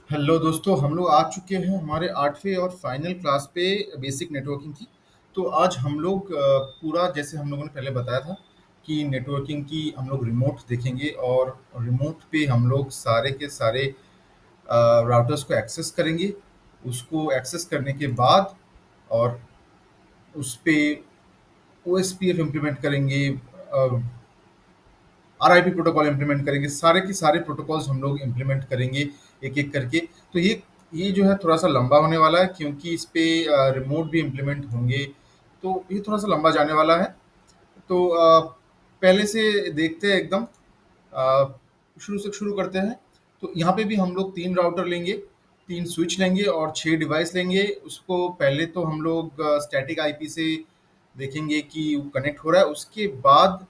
Hello दोस्तों, हम लोग आ चुके हैं हमारे 8वें और फाइनल क्लास पे बेसिक नेटवर्किंग की। तो आज हम लोग पूरा जैसे हम लोगों ने पहले बताया था कि नेटवर्किंग की हम लोग रिमोट देखेंगे और रिमोट पे हम लोग सारे के सारे राउटर्स को एक्सेस करेंगे। उसको एक्सेस करने के बाद और उस पे ओएसपीएफ इम्प्लीमेंट करेंगे, आरआईपी प्रोटोकॉल इम्प्लीमेंट करेंगे, सारे के सारे प्रोटोकॉल्स हम लोग इम्प्लीमेंट करेंगे एक एक करके। तो ये जो है थोड़ा सा लंबा होने वाला है क्योंकि इस पे रिमोट भी इम्प्लीमेंट होंगे, तो ये थोड़ा सा लंबा जाने वाला है। तो पहले से देखते हैं एकदम, अ, शुरू से शुरू करते हैं। तो यहाँ पे भी हम लोग 3 राउटर लेंगे, 3 स्विच लेंगे और 6 डिवाइस लेंगे। उसको पहले तो हम लोग स्टैटिक आईपी से देखेंगे कि वो कनेक्ट हो रहा है। उसके बाद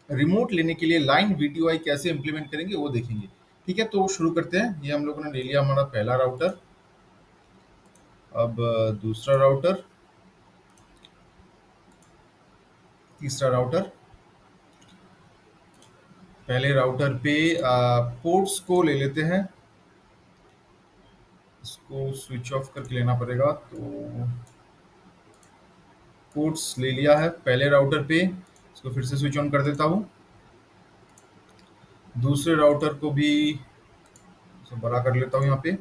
रिमोट लेने के लिए लाइन वीटीओआई कैसे इम्प्लीमेंट करेंगे वो देखेंगे। ठीक है, तो शुरू करते हैं। ये हम लोगों ने ले लिया हमारा पहला राउटर। अब दूसरा राउटर, तीसरा राउटर। पहले राउटर पे पोर्ट्स को ले लेते हैं, इसको स्विच ऑफ करके लेना पड़ेगा। तो पोर्ट्स ले लिया है पहले राउटर पे, इसको फिर से स्विच ऑन कर देता हूँ। दूसरे राउटर को भी इसे बड़ा कर लेता हूँ, यहाँ पे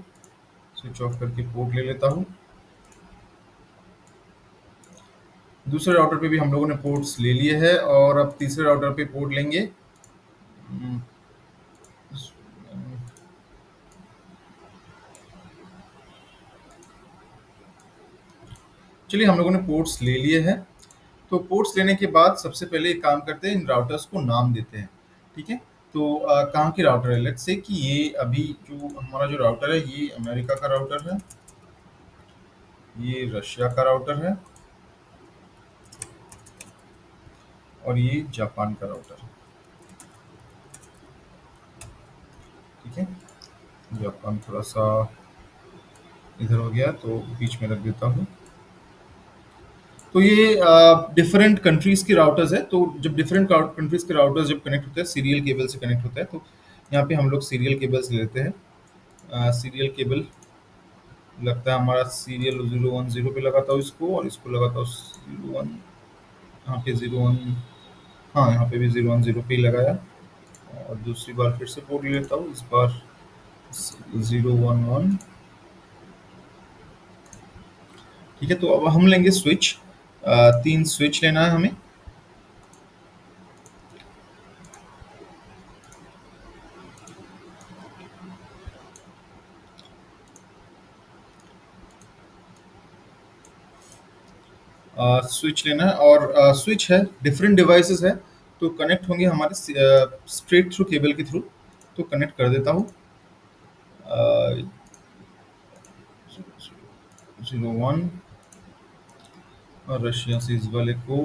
स्विच ऑफ करके पोर्ट ले लेता हूँ। दूसरे राउटर पे भी हम लोगों ने पोर्ट्स ले लिए हैं और अब तीसरे राउटर पे पोर्ट लेंगे। हम्म, चलिए, हम लोगों ने पोर्ट्स ले लिए हैं। तो पोर्ट्स लेने के बाद सबसे पहले एक काम करते हैं, इन राउटर्स को नाम देते हैं। ठीक है, तो कहाँ की राउटर है? लेट्स से कि ये अभी जो हमारा जो राउटर है ये अमेरिका का राउटर है, ये रशिया का राउटर है और ये जापान का राउटर है। ठीक है, जापान थोड़ा सा इधर हो गया तो बीच में रख देता हूँ। तो ये डिफरेंट कंट्रीज के राउटर्स है। तो जब डिफरेंट कंट्रीज के राउटर्स जब कनेक्ट होते हैं, सीरियल केबल से कनेक्ट होता है, तो यहाँ पे हम लोग सीरियल केबल्स लेते हैं। सीरियल केबल लगता है हमारा सीरियल 010 पे लगाता हूँ इसको, और इसको लगाता हूँ 01। यहाँ पे 01, हाँ यहाँ पे भी 010 पे ही लगाया। और दूसरी बार फिर से पोर्ट ले लेता हूँ, इस बार 011। ठीक है, तो अब हम लेंगे स्विच। 3 स्विच लेना है हमें। स्विच लेना है और स्विच है, डिफरेंट डिवाइसेस है, तो कनेक्ट होंगे हमारे स्ट्रेट थ्रू केबल के थ्रू। तो कनेक्ट कर देता हूँ। 01 और रशिया से इस वाले को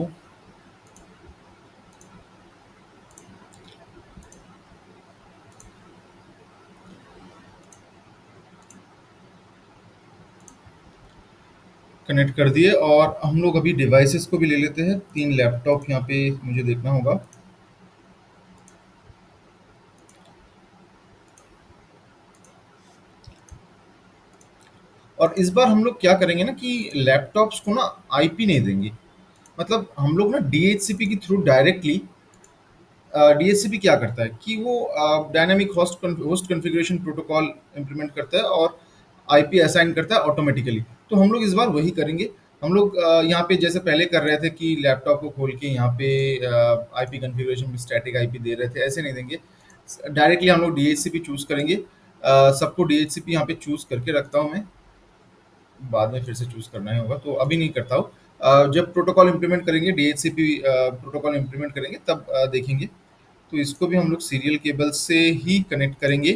कनेक्ट कर दिए। और हम लोग अभी डिवाइसेस को भी ले लेते हैं। 3 लैपटॉप यहाँ पे मुझे देखना होगा। और इस बार हम लोग क्या करेंगे ना कि लैपटॉप्स को ना आईपी नहीं देंगे। मतलब हम लोग ना डीएचसीपी के थ्रू डायरेक्टली, डीएचसीपी क्या करता है कि वो dynamic host configuration protocol implement करता है और आईपी असाइन करता है ऑटोमेटिकली। तो हम लोग इस बार वही करेंगे। हम लोग यहाँ पे जैसे पहले कर रहे थे कि लैपटॉप को खोल के यहाँ पे आईपी कॉन्फ़िगरेशन में स्टैटिक आईपी दे रहे थे, ऐसे नहीं देंगे। डायरेक्टली हम लोग डीएचसीपी चूज़ करेंगे। सबको डीएचसीपी यहाँ पे चूज़ करके रखता हूँ मैं, बाद में फिर से चूज़ करना ही होगा, तो अभी नहीं करता हूँ। जब प्रोटोकॉल इंप्लीमेंट करेंगे, डीएचसीपी प्रोटोकॉल इंप्लीमेंट करेंगे, तब देखेंगे। तो इसको भी हम लोग सीरियल केबल से ही कनेक्ट करेंगे।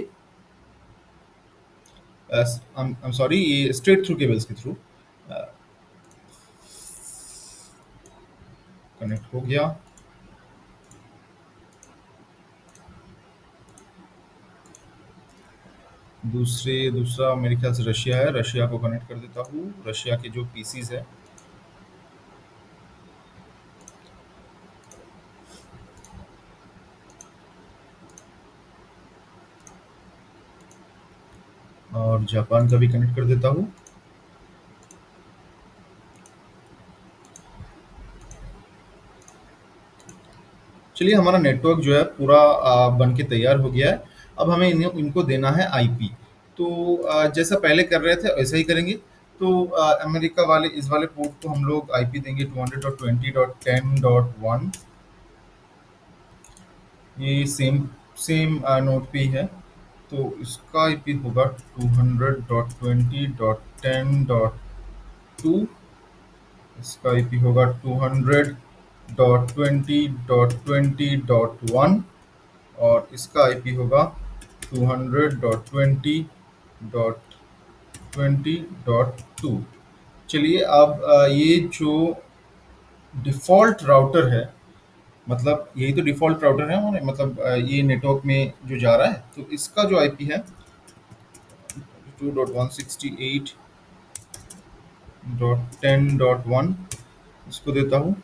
आई एम सॉरी, ये स्ट्रेट थ्रू केबल्स के थ्रू कनेक्ट हो गया। दूसरा मेरे ख्याल से रशिया है, रशिया को कनेक्ट कर देता हूँ। रशिया के जो पीसीज है, और जापान का भी कनेक्ट कर देता हूँ। चलिए हमारा नेटवर्क जो है पूरा बन के तैयार हो गया है। अब हमें इनको देना है आईपी। तो जैसा पहले कर रहे थे वैसा ही करेंगे। तो अमेरिका वाले इस वाले पोर्ट को हम लोग आईपी देंगे 200.20.10.1। ये सेम सेम नोट पे ही है। तो इसका आईपी होगा 200.20.10.2। इसका आईपी होगा 200.20.20.1। और इसका आईपी होगा 200.20.20.2। चलिए अब ये जो डिफ़ॉल्ट राउटर है, मतलब यही तो डिफ़ॉल्ट राउटर है हमारे, मतलब ये नेटवर्क में जो जा रहा है, तो इसका जो आईपी है 2.168.10.1 इसको देता हूँ।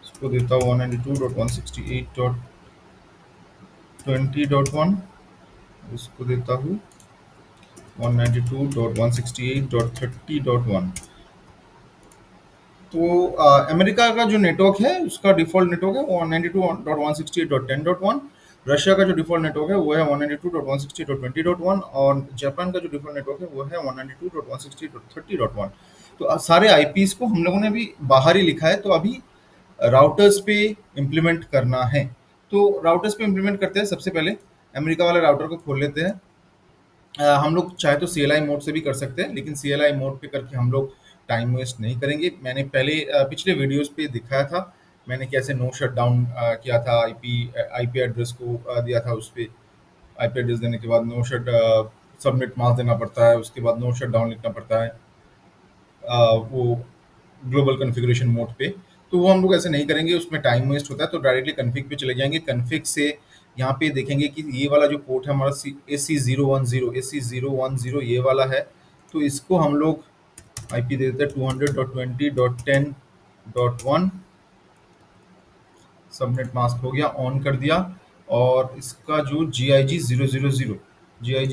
इसको देता हूँ 192.168.20.1। इसको देता हूँ 192.168.30.1। तो अमेरिका का जो नेटवर्क है उसका डिफ़ॉल्ट नेटवर्क है वो 192.168.10.1। रशिया का जो डिफ़ॉल्ट नेटवर्क है वो है 192.168.20.1। और जापान का जो डिफ़ॉल्ट नेटवर्क है वो है 192.168.30.1। तो सारे आईपीस को हम लोगों ने अभी बाहर ही लिखा है, तो अभी राउटर्स पे इम्प्लीमेंट करना है। तो राउटर्स पे इम्प्लीमेंट करते हैं। सबसे पहले अमेरिका वाले राउटर को खोल लेते हैं। हम लोग चाहे तो सीएलआई मोड से भी कर सकते हैं, लेकिन सीएलआई मोड पे करके हम लोग टाइम वेस्ट नहीं करेंगे। मैंने पहले पिछले वीडियोस पे दिखाया था मैंने कैसे नो शट डाउन किया था। आईपी एड्रेस को दिया था उस पे। आईपी एड्रेस देने के बाद नो शट सबमिट मास देना पड़ता है, उसके बाद नो शट डाउन लिखना पड़ता है वो ग्लोबल कॉन्फ़िगरेशन मोड पे। तो वो हम लोग ऐसे नहीं करेंगे, उसमें टाइम वेस्ट होता है। तो डायरेक्टली कॉन्फ़िग पे चले जाएंगे। कॉन्फ़िग से यहाँ पे देखेंगे कि ये वाला जो पोर्ट है हमारा AC010 ये वाला है। तो इसको हम लोग आईपी दे देते हैं 200.20.10.1। सबनेट मास्क हो गया, ऑन कर दिया। और इसका जो जी आई जी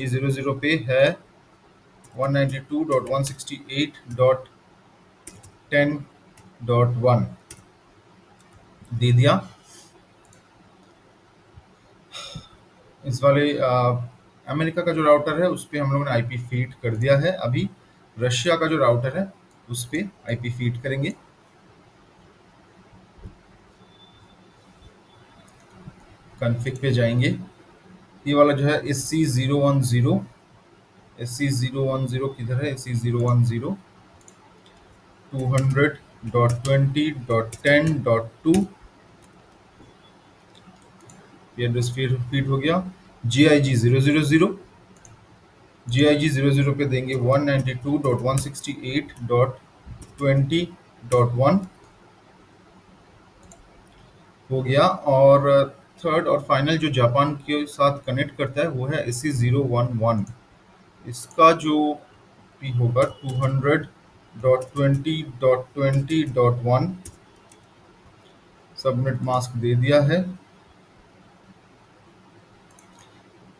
000 पे है 192.168.10.1 दे दिया। इस वाले अमेरिका का जो राउटर है उस पे हम लोगों ने आईपी फीड कर दिया है। अभी रशिया का जो राउटर है उस पे आईपी फीड करेंगे। कॉन्फ़िग पे जाएंगे। ये वाला जो है एस सी 010 किधर है? AC010 200.20.10.2 ये एड्रेस फीड हो गया। जी आई जी 000 पे देंगे 192.168.20.1 हो गया। और थर्ड और फाइनल जो जापान के साथ कनेक्ट करता है वो है AC011। इसका जो पी होगा 200.20.20.1। सबमिट मास्क दे दिया है।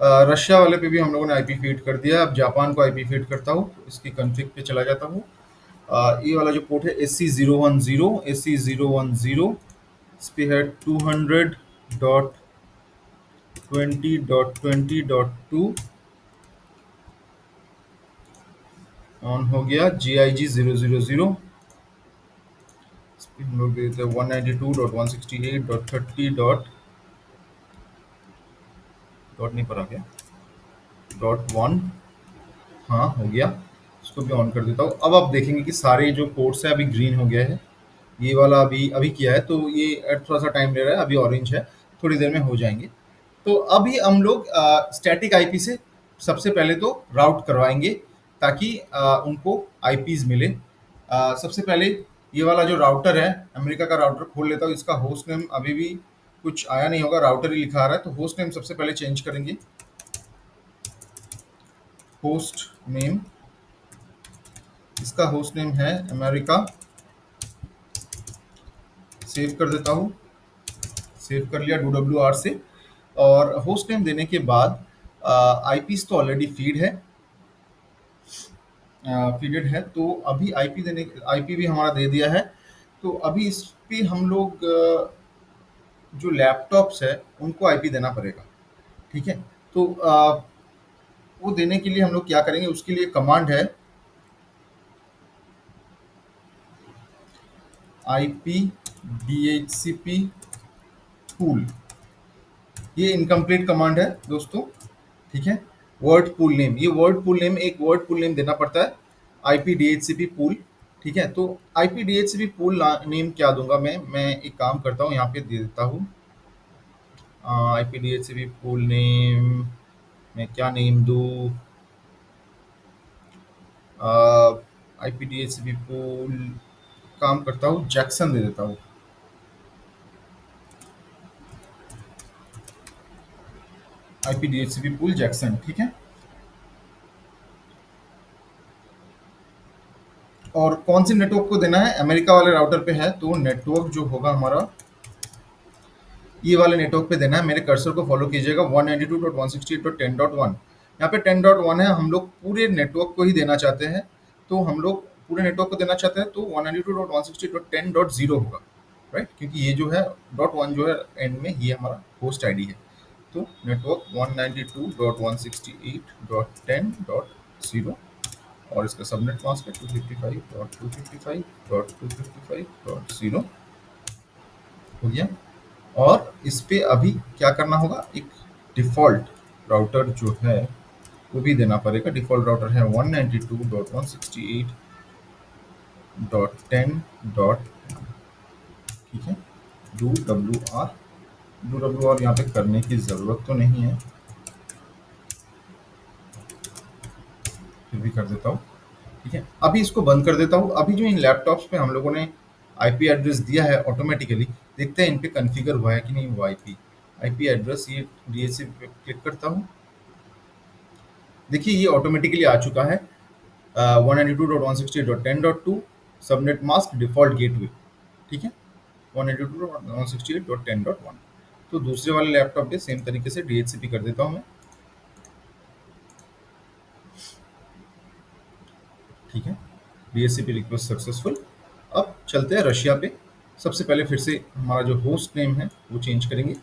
रशिया वाले पे भी हम लोगों ने आईपी फीड कर दिया। अब जापान को आईपी फीड करता हूँ, इसकी कॉन्फ़िग पे चला जाता हूँ। ये वाला जो पोर्ट है AC010 इस पे है 200.20.20.2 ऑन हो गया। जी आई जी 000 इस पे हम लोग दे देते हैं 192.168.30. डॉट नहीं पर आ गया .1। हाँ हो गया। इसको भी ऑन कर देता हूँ। अब आप देखेंगे कि सारे जो पोर्ट्स है अभी ग्रीन हो गया है। ये वाला अभी अभी किया है तो ये थोड़ा सा टाइम ले रहा है। अभी ऑरेंज है, थोड़ी देर में हो जाएंगे। तो अभी हम लोग स्टैटिक आईपी से सबसे पहले तो राउट करवाएंगे ताकि उनको आईपीज मिले। सबसे पहले ये वाला जो राउटर है अमेरिका का राउटर खोल लेता हूँ। इसका होस्ट नेम अभी भी कुछ आया नहीं होगा, राउटर ही लिखा आ रहा है। तो होस्ट नेम सबसे पहले चेंज करेंगे। होस्ट नेम, इसका होस्ट नेम है अमेरिका। सेव कर देता हूँ। सेव कर लिया डब्ल्यू आर से। और होस्ट नेम देने के बाद आईपीस तो ऑलरेडी फीडेड है, तो अभी आईपी भी हमारा दे दिया है। तो अभी इस पे हम लोग जो लैपटॉप्स है उनको आईपी देना पड़ेगा। ठीक है, तो वो देने के लिए हम लोग क्या करेंगे, उसके लिए कमांड है आईपी डीएचसीपी पूल। ये इनकम्प्लीट कमांड है दोस्तों। ठीक है, वर्ड पूल नेम, ये वर्ड पूल नेम देना पड़ता है, आईपी डीएचसीपी पूल। ठीक है, तो आईपी डीएचसीपी पूल नेम क्या दूंगा मैं एक काम करता हूँ, यहाँ पे दे देता हूँ आईपी डीएचसीपी पूल नेम। मैं क्या नेम दूँ, आईपी डीएचसीपी पूल, काम करता हूँ जैक्सन दे देता हूँ। IP DHCP pool Jackson. ठीक है, और कौन से नेटवर्क को देना है, अमेरिका वाले राउटर पे है, तो नेटवर्क जो होगा हमारा ये वाले नेटवर्क पे देना है। मेरे कर्सर को फॉलो कीजिएगा, 192.168.10.1। यहाँ पे 10.1 है, हम लोग पूरे नेटवर्क को ही देना चाहते हैं। तो हम लोग पूरे नेटवर्क को देना चाहते हैं, तो 192.168.10.0 होगा, राइट, क्योंकि ये जो है डॉट वन जो है एंड में, ये हमारा होस्ट आईडी है। तो नेटवर्क 192.168.10.0, और इसका सबनेट मास्क है 255.255.255.0 हो गया। और इस पे अभी क्या करना होगा, एक डिफ़ॉल्ट राउटर जो है वो भी देना पड़ेगा। डिफ़ॉल्ट राउटर है 192.168.10. ठीक है, डू डब्ल्यू आर यहाँ पे करने की ज़रूरत तो नहीं है, फिर भी कर देता हूँ। ठीक है, अभी इसको बंद कर देता हूँ। अभी जो इन लैपटॉप्स पे हम लोगों ने आईपी एड्रेस दिया है ऑटोमेटिकली, देखते हैं इन पे कॉन्फ़िगर हुआ है कि नहीं हुआ आईपी आईपी एड्रेस। ये डीएचसी पे क्लिक करता हूँ, देखिए ये ऑटोमेटिकली आ चुका है 192.168.10.2 सबनेट मास्क डिफ़ॉल्ट गेटवे। ठीक है, 192.168.10.1। तो दूसरे वाले लैपटॉप पे सेम तरीके से डीएचसीपी कर देता हूँ मैं। ठीक है, डीएचसीपी रिक्वेस्ट सक्सेसफुल। अब चलते हैं रशिया पे। सबसे पहले फिर से हमारा जो होस्ट नेम है वो चेंज करेंगे।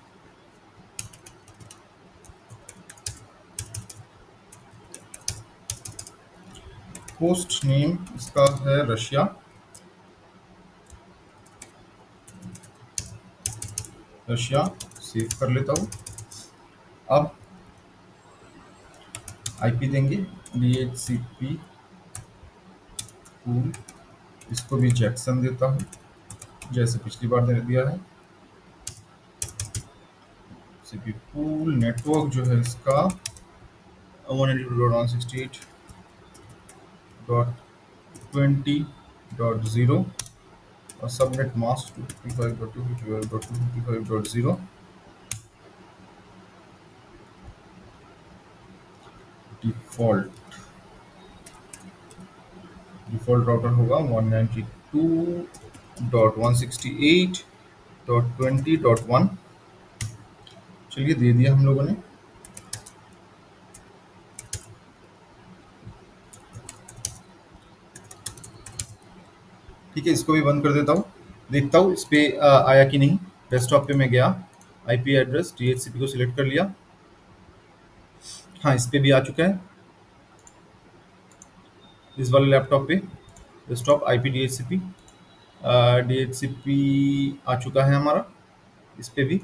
होस्ट नेम इसका है रशिया। रशिया सेव कर लेता हूँ। अब आईपी देंगे डीएचसीपी पूल, इसको भी जैक्सन देता हूँ जैसे पिछली बार दे दिया है। सीपी पूल नेटवर्क जो है इसका 192.168.20.0, और subnet mask 255.255.255.0। Default default router होगा 192.168.20.1। चलिए दे दिया हम लोगों ने। ठीक है, इसको भी बंद कर देता हूँ, देखता हूँ इस पे आया कि नहीं। डेस्कटॉप पे मैं गया, आईपी एड्रेस डीएचसीपी को सिलेक्ट कर लिया। हाँ, इस पे भी आ चुका है, इस वाले लैपटॉप पे डेस्कटॉप आईपी डीएचसीपी आ चुका है हमारा इस पे भी।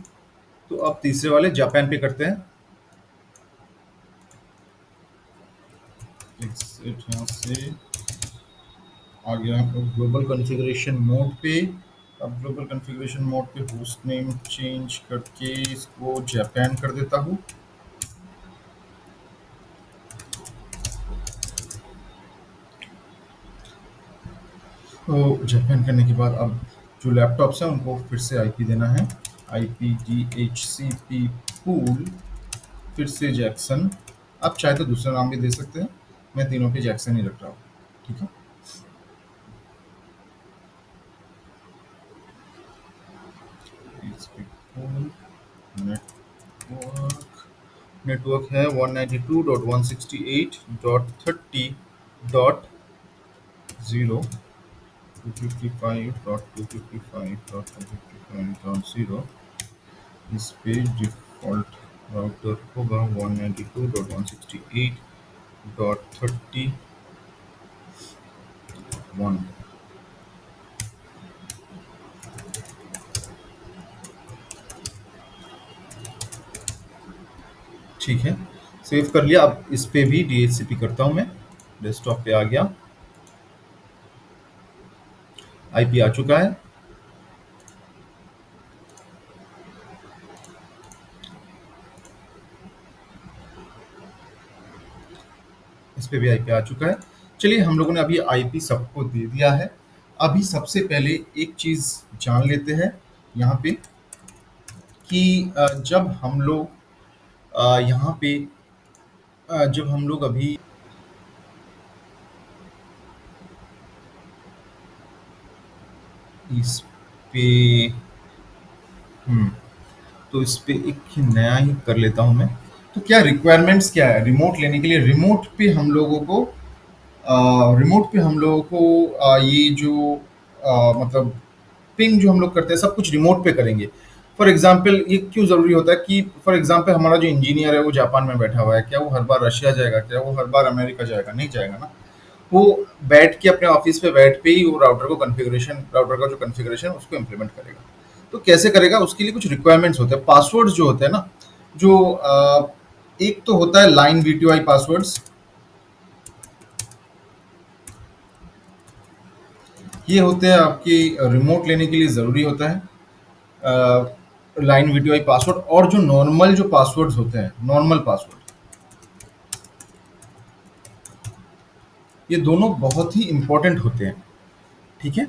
तो अब तीसरे वाले जापान पे करते हैं। एग्जिट यहाँ से आ गया ग्लोबल कॉन्फ़िगरेशन मोड पे। अब ग्लोबल कॉन्फ़िगरेशन मोड पे होस्ट नेम चेंज करके इसको जापान कर देता हूँ। तो जापान करने के बाद अब जो लैपटॉप्स हैं उनको फिर से आईपी देना है, आईपी डीएचसीपी पूल, फिर से जैक्सन। आप चाहे तो दूसरा नाम भी दे सकते हैं, मैं तीनों पे जैक्सन ही रख रहा हूँ। ठीक है, डीएचसीपी पूल नेटवर्क नेटवर्क है 192.168.30.0 255.255.255.0। इस पे डिफ़ॉल्ट राउटर होगा 192.168.30.1। ठीक है, सेव कर लिया। अब इस पे भी डीएचसीपी करता हूँ मैं। डेस्कटॉप पे आ गया, आईपी आ चुका है। इस पे भी आईपी आ चुका है। चलिए, हम लोगों ने अभी आईपी सबको दे दिया है। अभी सबसे पहले एक चीज़ जान लेते हैं यहाँ पे कि जब हम लोग यहाँ पे जब हम लोग अभी इस पे हुँ, तो इस पे एक नया ही कर लेता हूँ मैं। तो क्या रिक्वायरमेंट्स क्या है रिमोट लेने के लिए? रिमोट पे हम लोगों को ये जो मतलब पिंग जो हम लोग करते हैं सब कुछ रिमोट पे करेंगे। फॉर एग्जांपल ये क्यों ज़रूरी होता है कि फॉर एग्जांपल हमारा जो इंजीनियर है वो जापान में बैठा हुआ है, क्या वो हर बार रशिया जाएगा? क्या वो हर बार अमेरिका जाएगा? नहीं जाएगा ना। वो बैठ के अपने ऑफिस पे बैठ पे ही वो राउटर का जो कॉन्फ़िगरेशन उसको इम्प्लीमेंट करेगा। तो कैसे करेगा? उसके लिए कुछ रिक्वायरमेंट्स होते हैं, पासवर्ड्स जो होते हैं ना, जो एक तो होता है लाइन वीटीआई पासवर्ड्स। ये होते हैं आपके रिमोट लेने के लिए ज़रूरी होता है लाइन वीटीआई पासवर्ड। और जो नॉर्मल जो पासवर्ड्स होते हैं, नॉर्मल पासवर्ड, ये दोनों बहुत ही इंपॉर्टेंट होते हैं। ठीक है,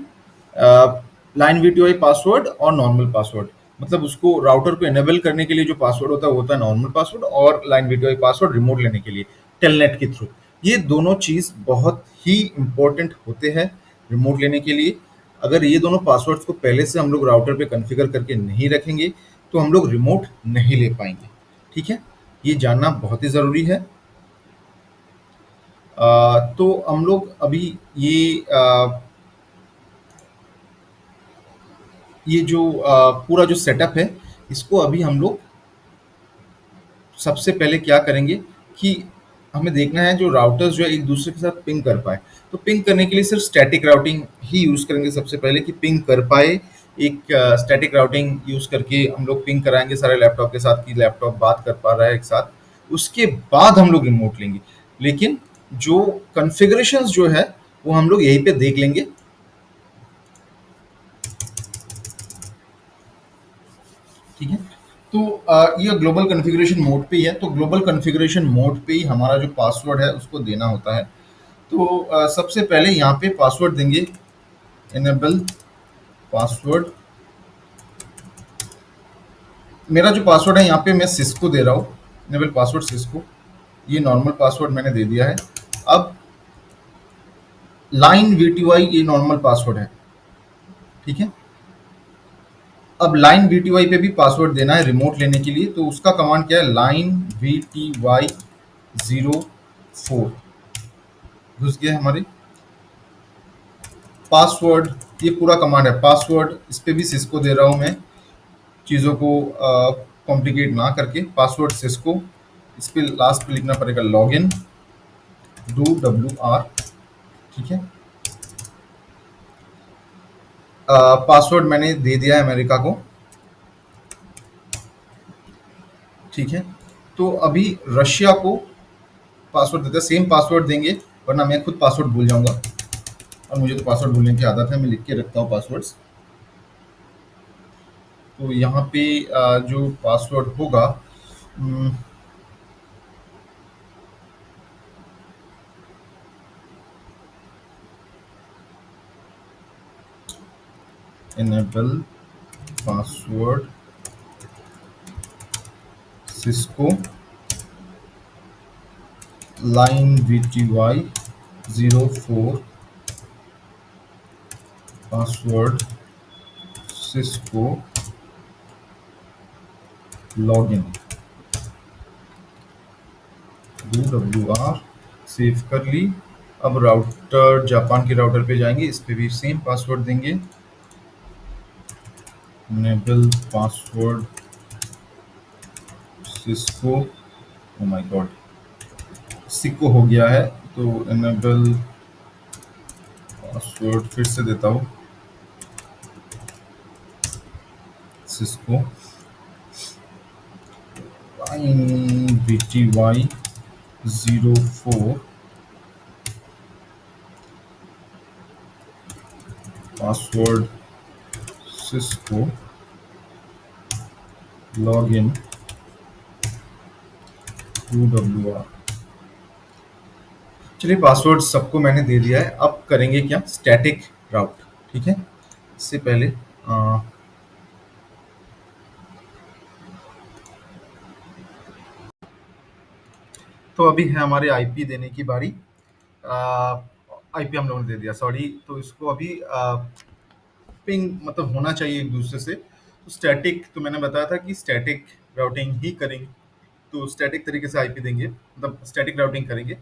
लाइन वीटीआई पासवर्ड और नॉर्मल पासवर्ड, मतलब उसको राउटर को इनेबल करने के लिए जो पासवर्ड होता है वो होता है नॉर्मल पासवर्ड, और लाइन वीटीआई पासवर्ड रिमोट लेने के लिए टेलनेट के थ्रू। ये दोनों चीज़ बहुत ही इंपॉर्टेंट होते हैं रिमोट लेने के लिए। अगर ये दोनों पासवर्ड्स को पहले से हम लोग राउटर पे कॉन्फ़िगर करके नहीं रखेंगे तो हम लोग रिमोट नहीं ले पाएंगे। ठीक है, ये जानना बहुत ही ज़रूरी है। तो हम लोग अभी ये ये जो पूरा जो सेटअप है, इसको अभी हम लोग सबसे पहले क्या करेंगे कि हमें देखना है जो राउटर्स जो है एक दूसरे के साथ पिंग कर पाए। तो पिंग करने के लिए सिर्फ स्टैटिक राउटिंग ही यूज़ करेंगे सबसे पहले, कि पिंग कर पाए। एक स्टैटिक राउटिंग यूज़ करके हम लोग पिंग कराएंगे सारे लैपटॉप के साथ कि लैपटॉप बात कर पा रहा है एक साथ। उसके बाद हम लोग रिमोट लेंगे, लेकिन जो कॉन्फ़िगरेशंस जो है वो हम लोग यहीं पे देख लेंगे। ठीक है, तो ये ग्लोबल कॉन्फ़िगरेशन मोड पे ही है, तो ग्लोबल कॉन्फ़िगरेशन मोड पे ही हमारा जो पासवर्ड है उसको देना होता है। तो सबसे पहले यहाँ पे पासवर्ड देंगे इनेबल पासवर्ड। मेरा जो पासवर्ड है यहाँ पे मैं सिस्को दे रहा हूँ, इनेबल पासवर्ड सिस्को। ये नॉर्मल पासवर्ड मैंने दे दिया है। अब लाइन वीटीवाई ये नॉर्मल पासवर्ड है। ठीक है, अब लाइन वीटीवाई पे भी पासवर्ड देना है रिमोट लेने के लिए। तो उसका कमांड क्या है? लाइन वीटीवाई 04 घुस गया हमारे पासवर्ड। ये पूरा कमांड है पासवर्ड। इस पे भी सिस्को दे रहा हूँ मैं, चीज़ों को कॉम्प्लिकेट ना करके। पासवर्ड सिस्को, इस पे लास्ट पे लिखना पड़ेगा लॉगिन डू WR। ठीक है, पासवर्ड मैंने दे दिया है अमेरिका को। ठीक है, तो अभी रशिया को पासवर्ड देते हैं, सेम पासवर्ड देंगे, वरना मैं खुद पासवर्ड भूल जाऊंगा, और मुझे तो पासवर्ड भूलने की आदत है, मैं लिख के रखता हूँ पासवर्ड्स। तो यहाँ पे जो पासवर्ड होगा, enable password Cisco line VTY 04 password Cisco, login. WR save कर ली। अब राउटर जापान के राउटर पे जाएंगे, इस पे भी सेम पासवर्ड देंगे, enable password Cisco. Oh my god, सिको हो गया है, तो enable पासवर्ड फिर से देता हूँ, Cisco BTY04 password Cisco login 2WR। चलिए पासवर्ड सबको मैंने दे दिया है। अब करेंगे क्या, स्टैटिक राउट। ठीक है, इससे पहले तो अभी है हमारे आईपी देने की बारी। आईपी हम लोगों ने दे दिया, सॉरी। तो इसको अभी पिंग मतलब होना चाहिए एक दूसरे से। तो स्टैटिक, तो मैंने बताया था कि स्टैटिक राउटिंग ही करेंगे, तो स्टैटिक तरीके से आईपी देंगे, मतलब स्टैटिक राउटिंग करेंगे।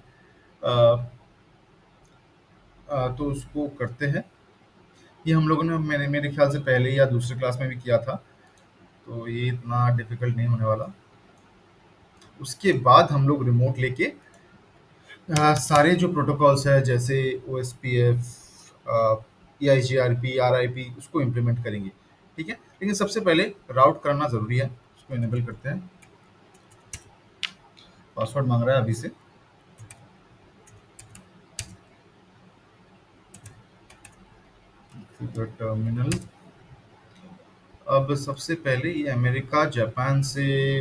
तो उसको करते हैं। ये हम लोगों ने, मैंने मेरे ख्याल से पहले या दूसरे क्लास में भी किया था, तो ये इतना डिफिकल्ट नहीं होने वाला। उसके बाद हम लोग रिमोट लेके सारे जो प्रोटोकॉल्स है, जैसे O S P F, E I G R P, R I P, उसको इम्प्लीमेंट करेंगे। ठीक है, लेकिन सबसे पहले राउट करना ज़रूरी है। उसको इनेबल करते हैं। पासवर्ड मांग रहा है अभी से। टर्मिनल। अब सबसे पहले ये अमेरिका जापान से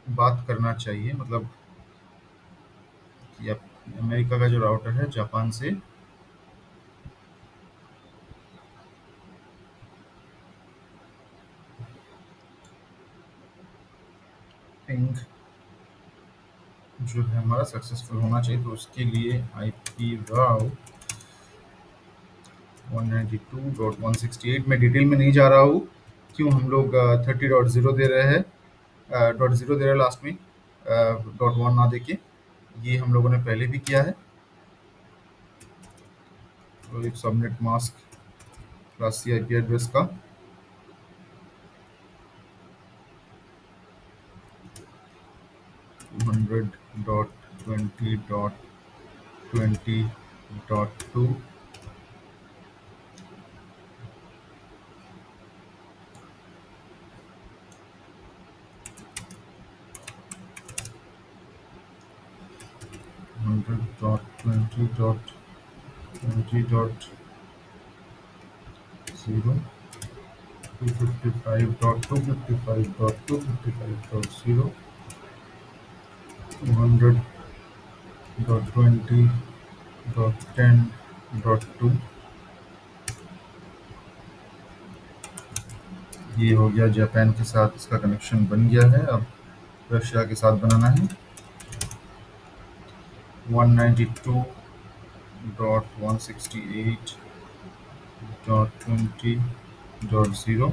बात करना चाहिए, मतलब कि अमेरिका का जो राउटर है जापान से पिंग जो है हमारा सक्सेसफुल होना चाहिए। तो उसके लिए आई पी राउट 192.168 में डिटेल में नहीं जा रहा हूँ, क्यों हम लोग 30.0 दे रहे हैं, .0 दे रहे हैं लास्ट में, .1 ना देके। ये हम लोगों ने पहले भी किया है। तो एक subnet mask class C IP address का 200.20.20.2 100.20.20.0 255.255.255.0 200.20.10.2। ये हो गया जापान के साथ, इसका कनेक्शन बन गया है। अब रशिया के साथ बनाना है। 192.168.20.0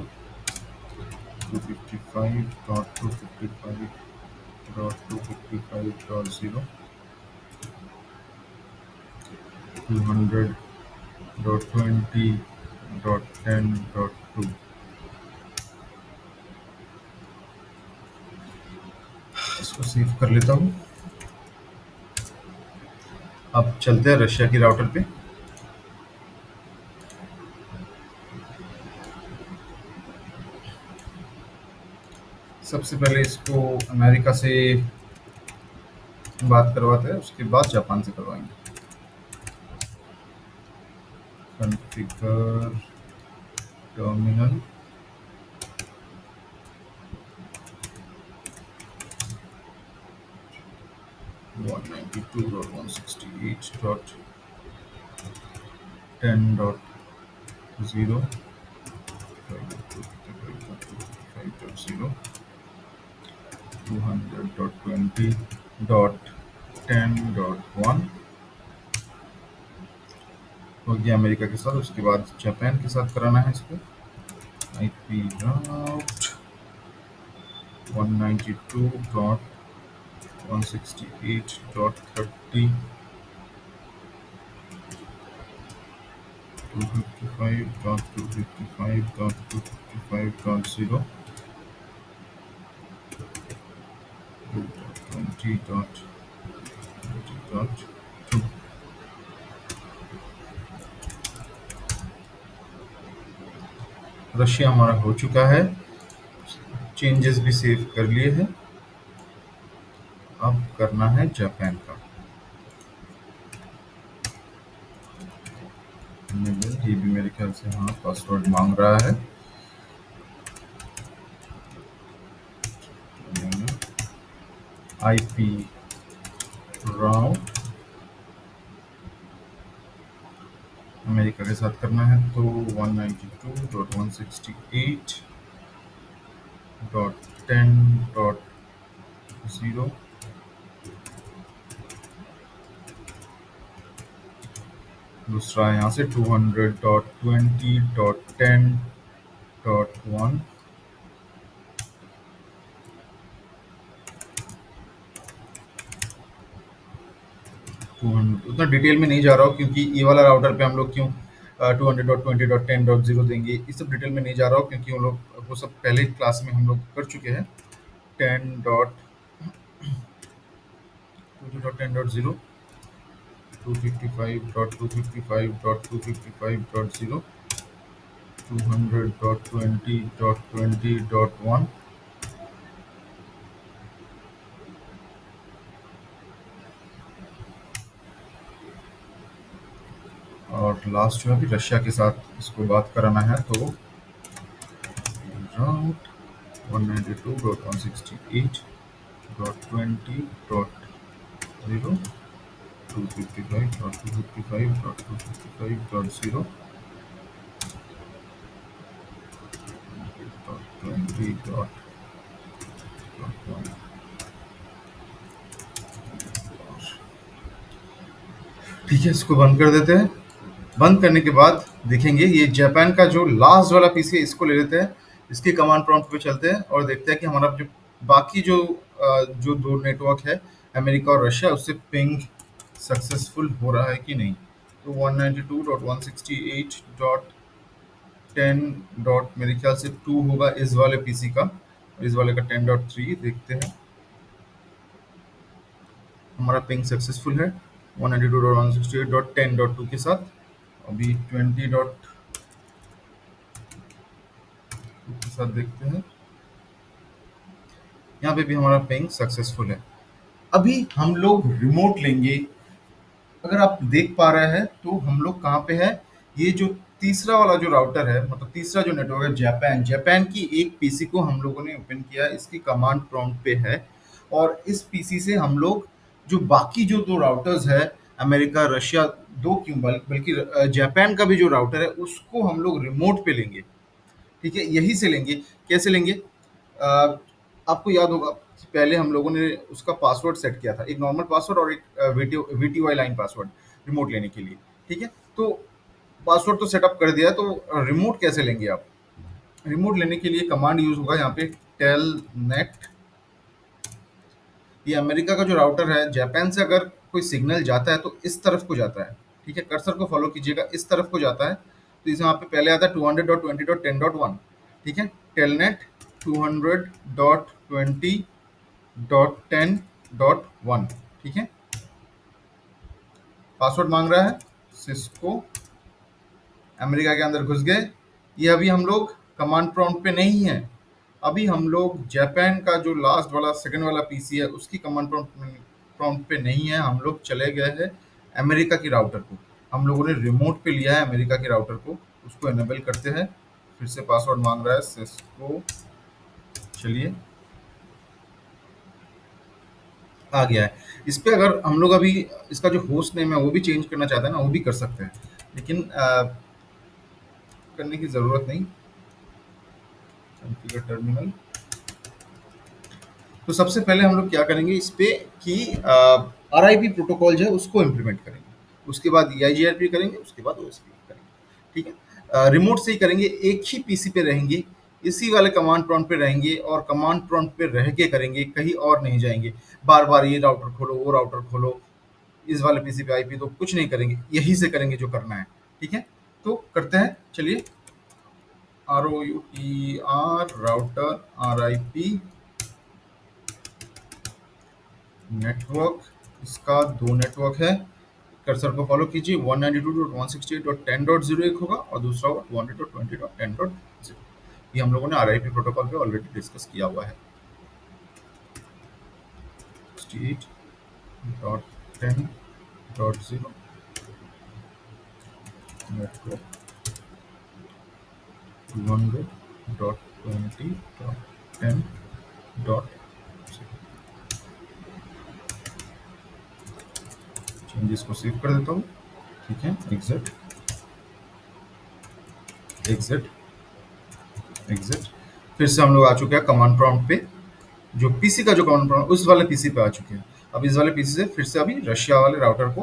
255.255.255.0 200.20.10.2। इसको सेव कर लेता हूँ। अब चलते हैं रशिया की राउटर पे। सबसे पहले इसको अमेरिका से बात करवाते हैं, उसके बाद जापान से करवाएंगे। Configure terminal. वन 192.168.10.0 200.20.10.1 हो गया अमेरिका के साथ। उसके बाद जापान के साथ कराना है इसको। I P route 192.168.10.2 168.30, 255.255.255.0, 20.20.2. रशिया हमारा हो चुका है, चेंजेस भी सेव कर लिए हैं। अब करना है जापान का। ये भी मेरे ख्याल से हाँ पासवर्ड मांग रहा है। आईपी राउट अमेरिका के साथ करना है तो 192.168.10.0, दूसरा यहाँ से 200.20.10.1, उतना डिटेल में नहीं जा रहा हूँ क्योंकि ये वाला राउटर पे हम लोग क्यों 200.20.10.0 देंगे, इस सब डिटेल में नहीं जा रहा हूँ क्योंकि हम लोग वो सब पहले क्लास में हम लोग कर चुके हैं। 10.20.10.0, 255.255.255.0, 200.20.20.1, और लास्ट जो है अभी रशिया के साथ इसको बात कराना है तो राउट 192.168.20.0, 255.255.255.0, 20.1. ठीक है, इसको बंद कर देते हैं। बंद करने के बाद देखेंगे ये जापान का जो लास्ट वाला पीसी है इसको ले लेते हैं, इसके कमांड प्रॉम्प्ट पे चलते हैं और देखते हैं कि हमारा जो बाकी जो दो नेटवर्क है अमेरिका और रशिया उससे पिंग सक्सेसफुल हो रहा है कि नहीं। तो 192.168.10. मेरे ख्याल से 2 होगा इस वाले पीसी का, और इस वाले का 10.3 देखते हैं। हमारा पिंग सक्सेसफुल है 192.168.10.2 के साथ। अभी 20.2 के साथ देखते हैं, यहाँ पे भी हमारा पिंग सक्सेसफुल है। अभी हम लोग रिमोट लेंगे। अगर आप देख पा रहे हैं तो हम लोग कहाँ पे है, ये जो तीसरा वाला जो राउटर है मतलब तीसरा जो नेटवर्क है जापान की एक पीसी को हम लोगों ने ओपन किया, इसकी कमांड प्रॉम्प्ट पे है, और इस पीसी से हम लोग जो बाकी जो दो राउटर्स है अमेरिका रशिया, दो क्यों बल्कि जापान का भी जो राउटर है उसको हम लोग रिमोट पे लेंगे। ठीक है, यही से लेंगे। कैसे लेंगे? आपको याद होगा कि पहले हम लोगों ने उसका पासवर्ड सेट किया था, एक नॉर्मल पासवर्ड और एक वीटीवाई लाइन पासवर्ड रिमोट लेने के लिए। ठीक है, तो पासवर्ड तो सेटअप कर दिया, तो रिमोट कैसे लेंगे आप? रिमोट लेने के लिए कमांड यूज होगा यहाँ पे टेलनेट। ये अमेरिका का जो राउटर है, जापान से अगर कोई सिग्नल जाता है तो इस तरफ को जाता है। ठीक है, कर्सर को फॉलो कीजिएगा, इस तरफ को जाता है। तो इस यहाँ पे पहले आता है 200.20.10.1। ठीक है, टेलनेट 200.20.10.1। ठीक है, पासवर्ड मांग रहा है, सिस्को अमेरिका के अंदर घुस गए। ये अभी हम लोग कमांड प्रॉम्प्ट पे नहीं है, अभी हम लोग जापान का जो लास्ट वाला सेकंड वाला पीसी है उसकी कमांड प्रॉम्प्ट पे नहीं है, हम लोग चले गए हैं अमेरिका की राउटर को। हम लोगों ने रिमोट पे लिया है अमेरिका के राउटर को, उसको एनेबल करते हैं। फिर से पासवर्ड मांग रहा है सिस्को, चलिए आ गया है। इस पे अगर हम लोग अभी इसका जो होस्ट नेम है वो भी चेंज करना चाहते हैं ना, वो भी कर सकते हैं, लेकिन करने की ज़रूरत नहीं। Configure terminal. तो सबसे पहले हम लोग क्या करेंगे इस पे कि आरआईपी प्रोटोकॉल जो है उसको इम्प्लीमेंट करेंगे, उसके बाद ईआईजीआरपी करेंगे, उसके बाद ओएसपी करेंगे। ठीक है, रिमोट से ही करेंगे, एक ही पीसी पे रहेंगे, इसी वाले कमांड प्रॉम्प्ट पे रहेंगे और कमांड प्रॉम्प्ट पे रह के करेंगे, कहीं और नहीं जाएंगे। बार बार ये राउटर खोलो, वो राउटर खोलो, इस वाले पीसी पे आईपी तो कुछ नहीं करेंगे, यही से करेंगे जो करना है। ठीक है, तो करते हैं, चलिए। ROUTER राउटर RIP नेटवर्क, इसका दो नेटवर्क है। कर्सर को फॉलो कीजिए, 192.168.10.0 एक होगा और दूसरा होगा 200.20.10.0। ये हम लोगों ने RIP प्रोटोकॉल पे ऑलरेडी डिस्कस किया हुआ है। 68.10.0 नेटवर्क 200.20.10.0। चेंजेस को सेव कर देता हूँ। ठीक है, एग्जिट एग्जिट एग्जिट। फिर से हम लोग आ चुके हैं कमांड प्रॉम्प्ट पे, जो पीसी का जो कमांड प्रॉम्प्ट उस वाले पीसी पे आ चुके हैं। अब इस वाले पीसी से फिर से अभी रशिया वाले राउटर को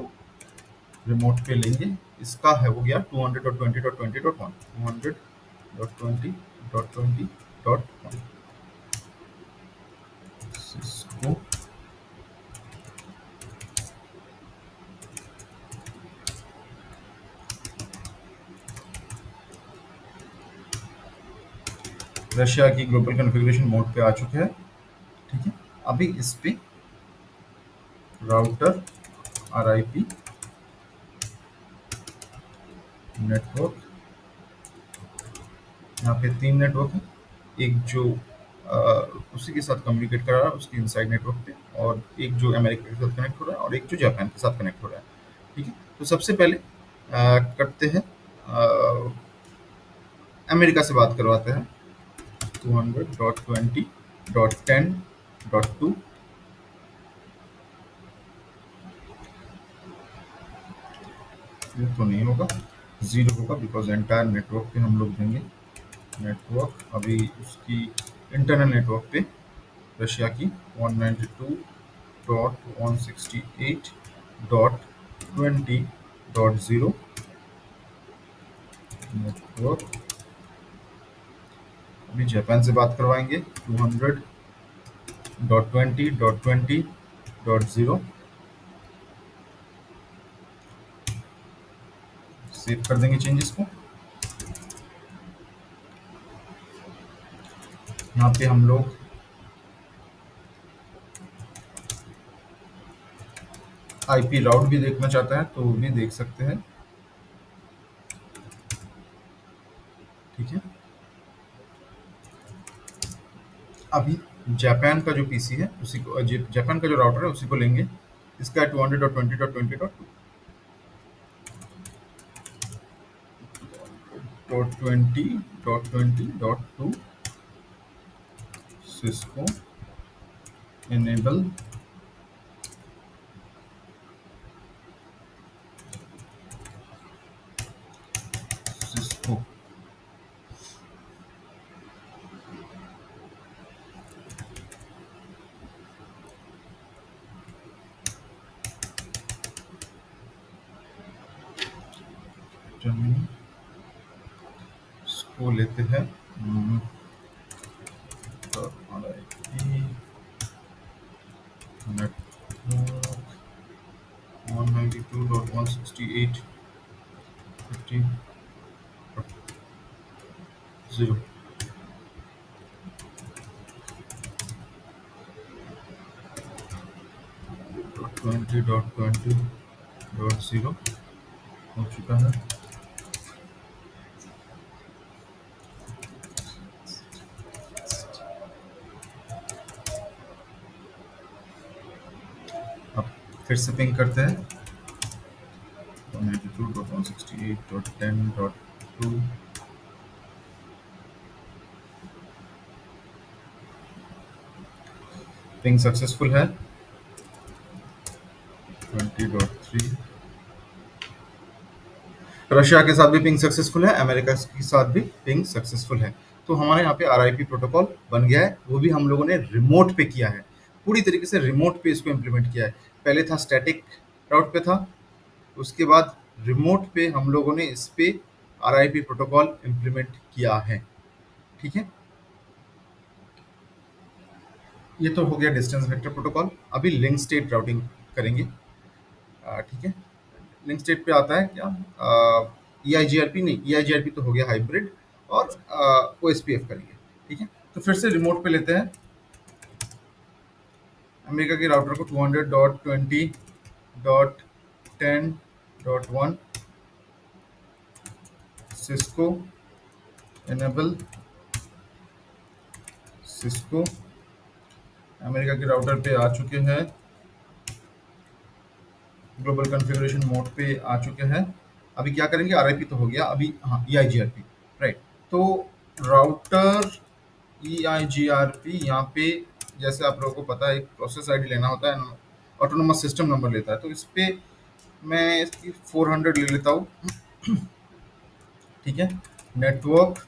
रिमोट पे लेंगे। इसका है हो गया 200.20.20.1 200.20.20.1 सिस्को रशिया की ग्लोबल कॉन्फ़िगरेशन मोड पे आ चुके हैं। ठीक है, अभी इस पे राउटर RIP नेटवर्क, यहाँ पे 3 नेटवर्क है। एक जो उसी के साथ कम्युनिकेट कर रहा है उसके इनसाइड नेटवर्क पे, और एक जो अमेरिका के साथ कनेक्ट हो रहा है, और एक जो जापान के साथ कनेक्ट हो रहा है। ठीक है, तो सबसे पहले करते हैं, अमेरिका से बात करवाते हैं। 200.20.10.2 ये तो नहीं होगा, 0 होगा, बिकॉज एंटायर नेटवर्क पे हम लोग देंगे। नेटवर्क अभी उसकी इंटरनल नेटवर्क पे रशिया की 192.168.20.0 नेटवर्क। अभी जापान से बात करवाएंगे 200.20.20.0। सेव कर देंगे चेंजेस को। यहाँ पे हम लोग IP राउट भी देखना चाहते हैं तो वो भी देख सकते हैं। ठीक है, अभी जापान का जो पीसी है उसी को, जापान का जो राउटर है उसी को लेंगे। इसका 200.20.20.2 20.20.2 सिस्को इनेबल सिस्को। इसको लेते हैं नेटवर्क 192.168.15.0 20.20.0 हो चुका है। अब फिर से पिंग करते हैं 192.168.10.2। पिंग सक्सेसफुल है 20.3। रशिया के साथ भी पिंग सक्सेसफुल है, अमेरिका के साथ भी पिंग सक्सेसफुल है। तो हमारे यहाँ पे RIP प्रोटोकॉल बन गया है, वो भी हम लोगों ने रिमोट पे किया है, पूरी तरीके से रिमोट पे इसको इम्प्लीमेंट किया है। पहले था स्टैटिक राउट पे था, उसके बाद रिमोट पे हम लोगों ने इस पे RIP प्रोटोकॉल इम्प्लीमेंट किया है। ठीक है, ये तो हो गया डिस्टेंस वेक्टर प्रोटोकॉल। अभी लिंक स्टेट राउटिंग करेंगे। ठीक है। लिंक स्टेट पे आता है क्या, ई आई जी आर पी नहीं, ई आई जी आर पी तो हो गया हाइब्रिड, और ओ एस पी एफ करेंगे। ठीक है। तो फिर से रिमोट पे लेते हैं अमेरिका के राउटर को 200.20.10.1 सिस्को एनेबल सिस्को। अमेरिका के राउटर पे आ चुके हैं, ग्लोबल कॉन्फ़िगरेशन मोड पे आ चुके हैं। अभी क्या करेंगे, आरआईपी तो हो गया, अभी हाँ ई I G R P, right. तो router E I G R P यहाँ पे, जैसे आप लोगों को पता है, एक प्रोसेस आईडी लेना होता है, ऑटोनोमस सिस्टम नंबर लेता है। तो इस पे मैं इसकी 400 ले लेता हूँ। ठीक है। नेटवर्क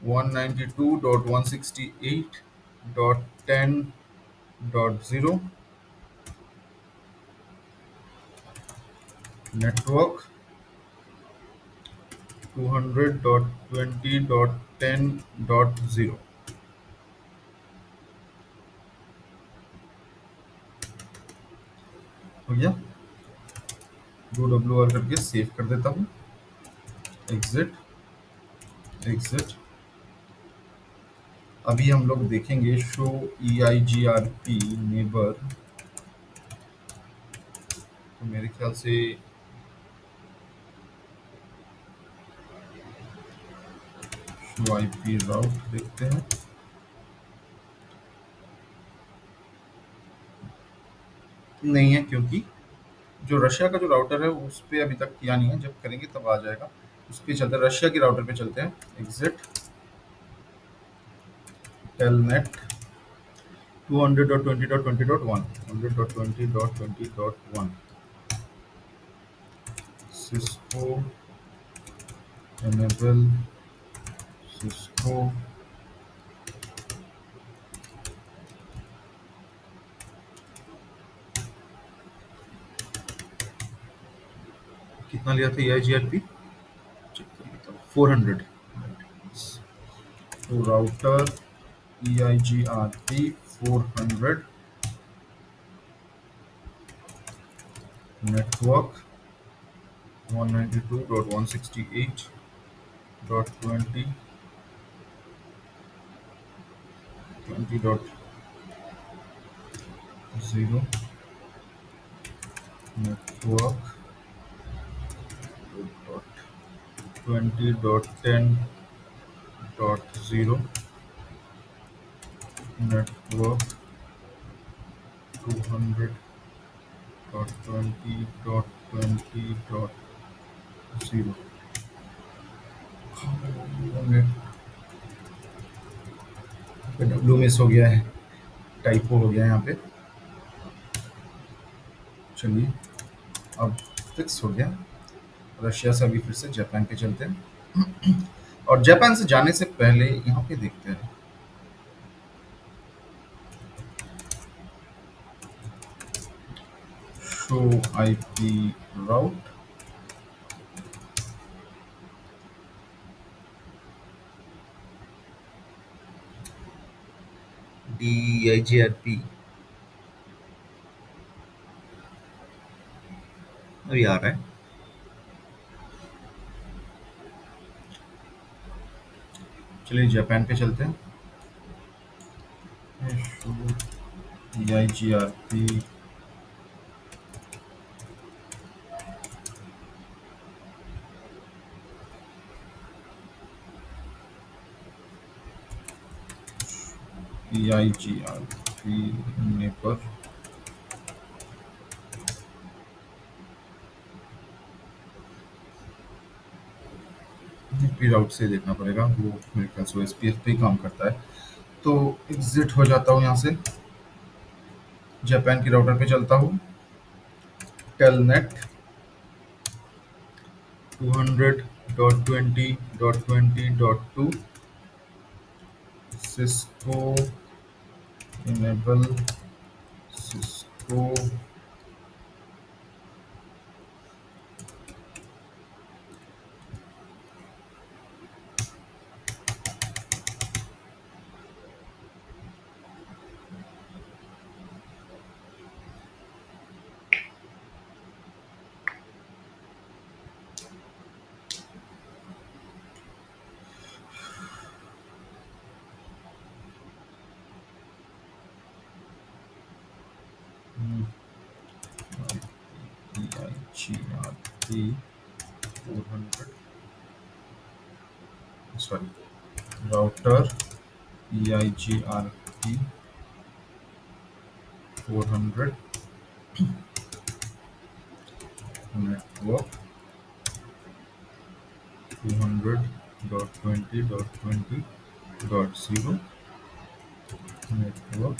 192.168.10.0, नेटवर्क 200.20.10.0 हो गया। दो डब्ल्यू आर करके सेव कर देता हूँ। Exit exit. अभी हम लोग देखेंगे show E I G R P neighbour. तो मेरे ख्याल से शो आई पी राउट देखते हैं। नहीं है, क्योंकि जो रशिया का जो राउटर है उस पे अभी तक किया नहीं है, जब करेंगे तब आ जाएगा। उस पे चलते हैं, रशिया के राउटर पे चलते हैं। Exit telnet 200.20.20.1 100.20.20.1 Cisco enable Cisco. कितना लिया था E I G R P, check कर लेता हूँ, 400। तो router E I G R P 400, network 192.168.20.0, network 20.10.0, network 200.20.20.0। W मिस हो गया है, टाइपो हो गया है यहाँ पे। चलिए, अब फिक्स हो गया। रशिया से अभी फिर से जापान पे चलते हैं। और जापान से जाने से पहले यहाँ पे देखते हैं show IP route. D I G R P अभी आ रहा है। चलिए जापान पे चलते हैं। Show D I G R P D I G R P neighbour. P route से देखना पड़ेगा, वो मेरे ख्याल से एस पी एफ पे ही काम करता है। तो एग्जिट हो जाता हूँ यहाँ से, जापान की राउटर पे चलता हूँ। Telnet 200.20.20.2 Cisco enable Cisco. G R P 400, sorry, router E I G R P 400 network 200.20.20.0 network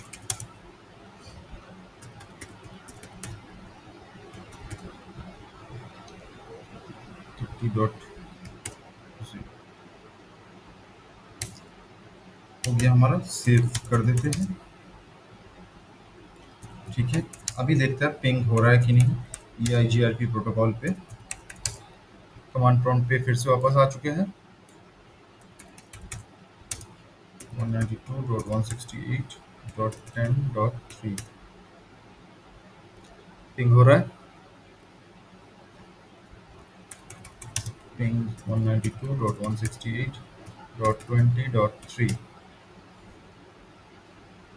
50.0 हो गया हमारा। सेव कर देते हैं। ठीक है, अभी देखते हैं पिंग हो रहा है कि नहीं। ई I G R P protocol पे कमांड प्रॉम्प्ट पे फिर से वापस आ चुके हैं। 192.168.10.3 पिंग हो रहा है। पिंग 192.168.20.3।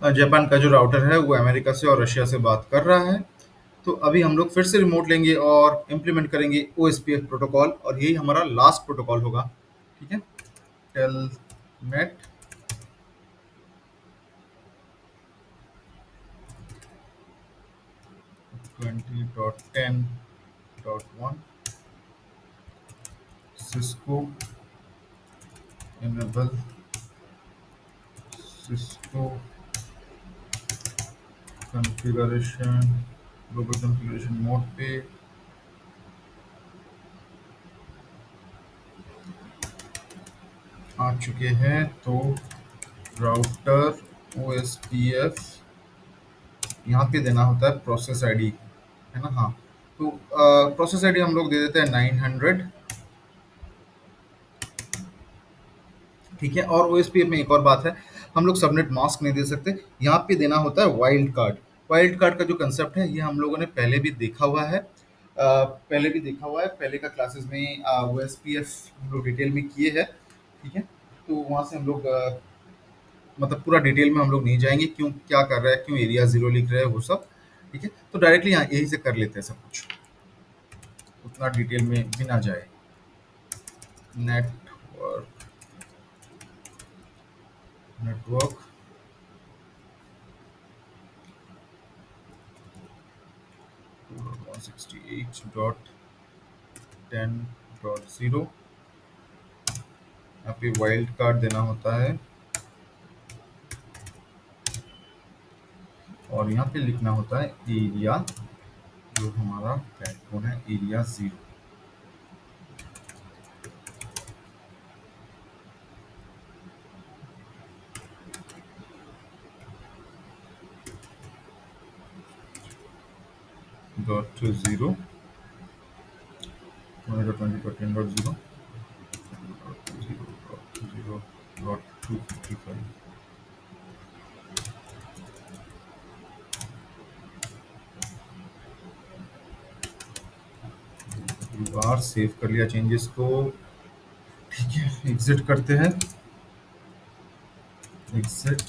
जापान का जो राउटर है वो अमेरिका से और रशिया से बात कर रहा है। तो अभी हम लोग फिर से रिमोट लेंगे और इम्प्लीमेंट करेंगे O S P F protocol, और यही हमारा लास्ट प्रोटोकॉल होगा। ठीक है, telnet 20.10.1 Cisco enable Cisco configuration, global configuration mode पे आ चुके हैं। तो router O S P F यहाँ पे देना होता है प्रोसेस आईडी, है ना। हाँ, तो प्रोसेस आईडी हम लोग दे देते हैं 900। ठीक है, और ओएसपीएफ में एक और बात है, हम लोग सबनेट मास्क नहीं दे सकते। यहाँ पे देना होता है वाइल्ड कार्ड। वाइल्ड कार्ड का जो कंसेप्ट है ये हम लोगों ने पहले भी देखा हुआ है। पहले का क्लासेस में ओएसपीएफ हम लोग डिटेल में किए हैं। ठीक है, तो वहाँ से हम लोग मतलब पूरा डिटेल में हम लोग नहीं जाएंगे, क्यों क्या कर रहा है, क्यों एरिया जीरो लिख रहा है, वो सब। ठीक है, तो डायरेक्टली यहाँ यही से कर लेते हैं सब कुछ, उतना डिटेल में भी ना जाए। Network network 168.10.0। यहाँ पे वाइल्ड कार्ड देना होता है और यहाँ पे लिखना होता है एरिया, जो हमारा बैकबोन है, एरिया जीरो। Dot zero 2020.10.0 0.255। बार सेव कर लिया चेंजेस को। ठीक है, एग्जिट करते हैं। एग्जिट,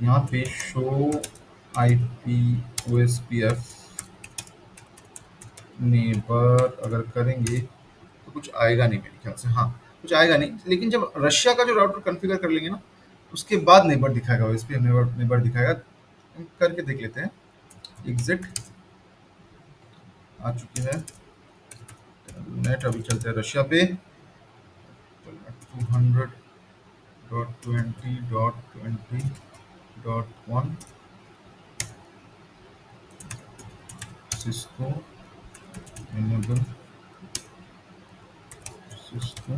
यहाँ पे show I P O S P F neighbour अगर करेंगे तो कुछ आएगा नहीं मेरे ख्याल से। हाँ, कुछ आएगा नहीं, लेकिन जब रशिया का जो राउटर कॉन्फ़िगर कर लेंगे ना, उसके बाद नेबर दिखाएगा, ओएसपीएफ नेबर नेबर दिखाएगा। हम करके देख लेते हैं। एग्जिट आ चुकी है। नेट अभी चलते हैं रशिया पे 200.20.20.1 सिस्को एनेबल सिस्को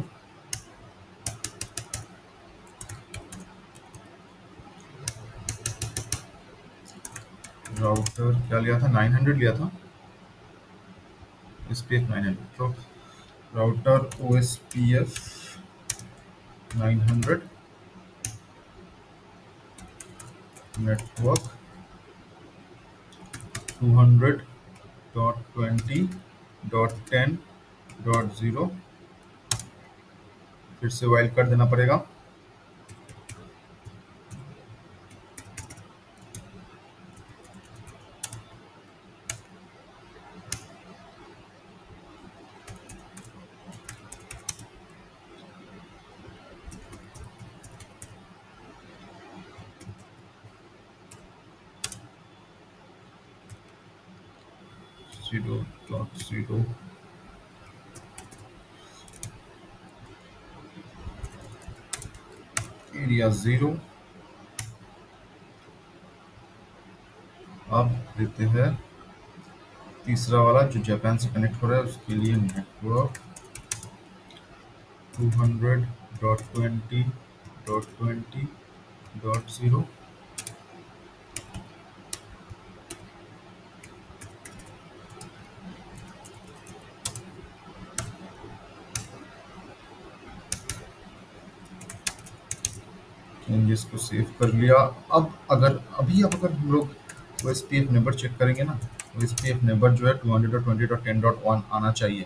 राउटर क्या लिया था, 900 लिया था, एसपीएफ 900। तो router O S P F 900 network 200.20.10.0। फिर से वाइल्ड कार्ड देना पड़ेगा। 0.0 एरिया 0। अब देते हैं तीसरा वाला जो जापान से कनेक्ट हो रहा है, उसके लिए नेटवर्क 200.20.20.0। चेंजेस को सेव कर लिया। अब अगर हम लोग वो S P F neighbour check करेंगे ना, वो एस पी एफ नेबर जो है 200.20.10.1 आना चाहिए।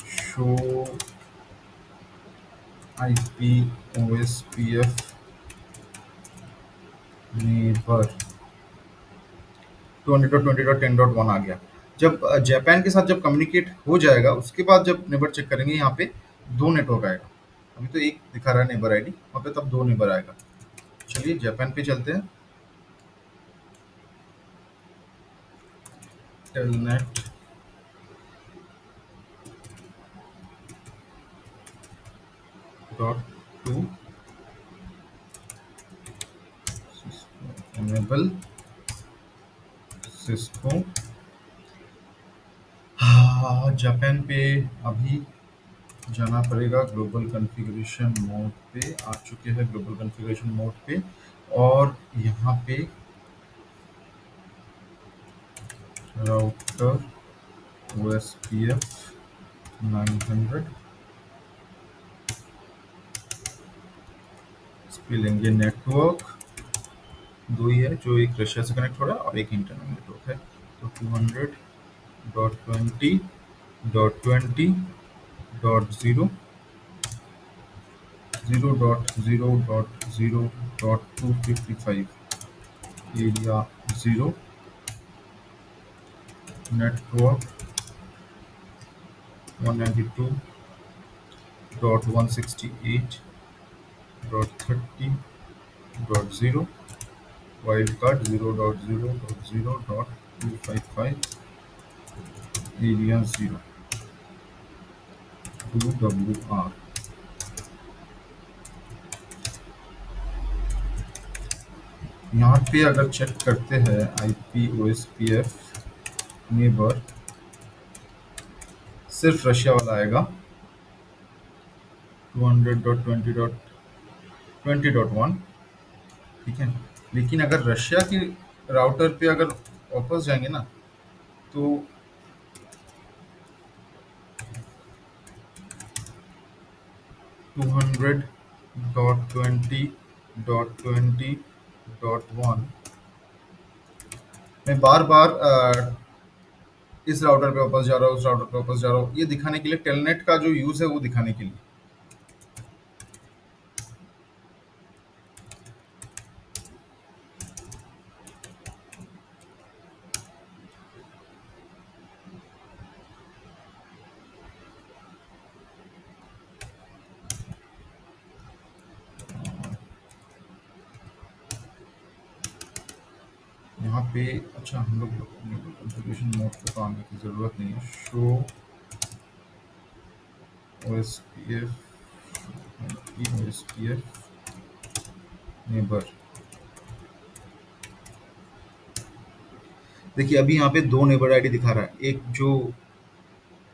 Show I P O S P F neighbour 200.20.10.1 आ गया। जब जापान के साथ जब कम्युनिकेट हो जाएगा, उसके बाद जब नेबर चेक करेंगे, यहाँ पे दो नेटवर्क आएगा। अभी तो एक दिखा रहा है नेबर आईडी, वहाँ पे तब दो नेबर आएगा। चलिए जापान पे चलते हैं। Telnet dot to enable Cisco. Japan पे अभी जाना पड़ेगा। ग्लोबल कॉन्फ़िगरेशन मोड पे आ चुके हैं, ग्लोबल कॉन्फ़िगरेशन मोड पे। और यहाँ पे राउटर OSPF 900 इस पे लेंगे। नेटवर्क दो ही है, जो एक रशिया से कनेक्ट हो रहा है और एक इंटरनल नेटवर्क है। तो 200.20.20.0 0.0.0.255 area 0 network 192.168.30.0 wild card 0.0.0.255 area 0 2WR। यहाँ पे अगर चेक करते हैं IPOSPF नेबर, सिर्फ रशिया वाला आएगा 200.20.20.1। ठीक है, लेकिन अगर रशिया की राउटर पे अगर वापस जाएंगे ना, तो 200.20.20.1 मैं बार बार इस राउटर पे वापस जा रहा हूँ, उस राउटर पे वापस जा रहा हूँ, ये दिखाने के लिए, टेलनेट का जो यूज है वो दिखाने के लिए। यहाँ पे अच्छा, हम लोग कॉन्फ़िगरेशन मोड पे तो आने की ज़रूरत नहीं है। Show OSPF neighbour. देखिए अभी यहाँ पे दो नेबर आईडी दिखा रहा है, एक जो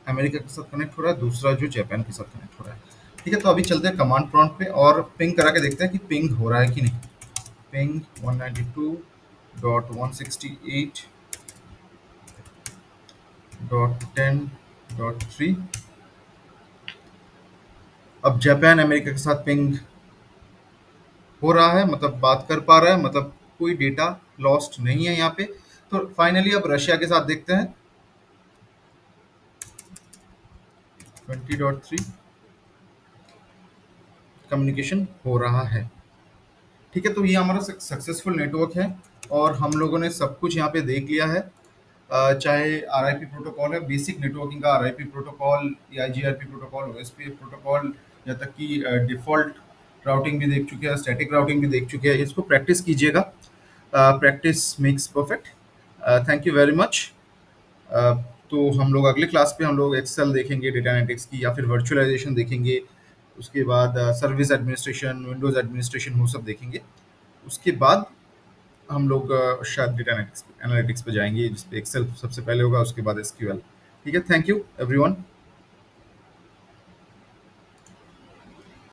अमेरिका के साथ कनेक्ट हो रहा है, दूसरा जो जापान के साथ कनेक्ट हो रहा है। ठीक है, तो अभी चलते हैं कमांड प्रॉम्प्ट पे और पिंग करा के देखते हैं कि पिंग हो रहा है कि नहीं। पिंग 192.168.10.3। अब जापान अमेरिका के साथ पिंग हो रहा है, मतलब बात कर पा रहा है, मतलब कोई डेटा लॉस्ट नहीं है यहाँ पे। तो फाइनली अब रशिया के साथ देखते हैं। 20.3 कम्युनिकेशन हो रहा है। ठीक है, तो ये हमारा सक्सेसफुल नेटवर्क है और हम लोगों ने सब कुछ यहाँ पे देख लिया है। चाहे आरआईपी प्रोटोकॉल है, बेसिक नेटवर्किंग का आरआईपी प्रोटोकॉल या आईजीआरपी प्रोटोकॉल, ओएसपीएफ प्रोटोकॉल, या तक कि डिफ़ॉल्ट राउटिंग भी देख चुके हैं, स्टैटिक राउटिंग भी देख चुके हैं। इसको प्रैक्टिस कीजिएगा। Practice makes perfect. Thank you very much. तो हम लोग अगले क्लास पे हम लोग एक्सेल देखेंगे, डेटा एनालिटिक्स की, या फिर वर्चुअलाइजेशन देखेंगे। उसके बाद सर्विस एडमिनिस्ट्रेशन, विंडोज़ एडमिनिस्ट्रेशन, वो सब देखेंगे। उसके बाद हम लोग शायद डेटा एनालिटिक्स एनालिटिक्स पे जाएंगे, जिस पे एक्सेल सबसे पहले होगा, उसके बाद एसक्यूएल। ठीक है, थैंक यू एवरीवन।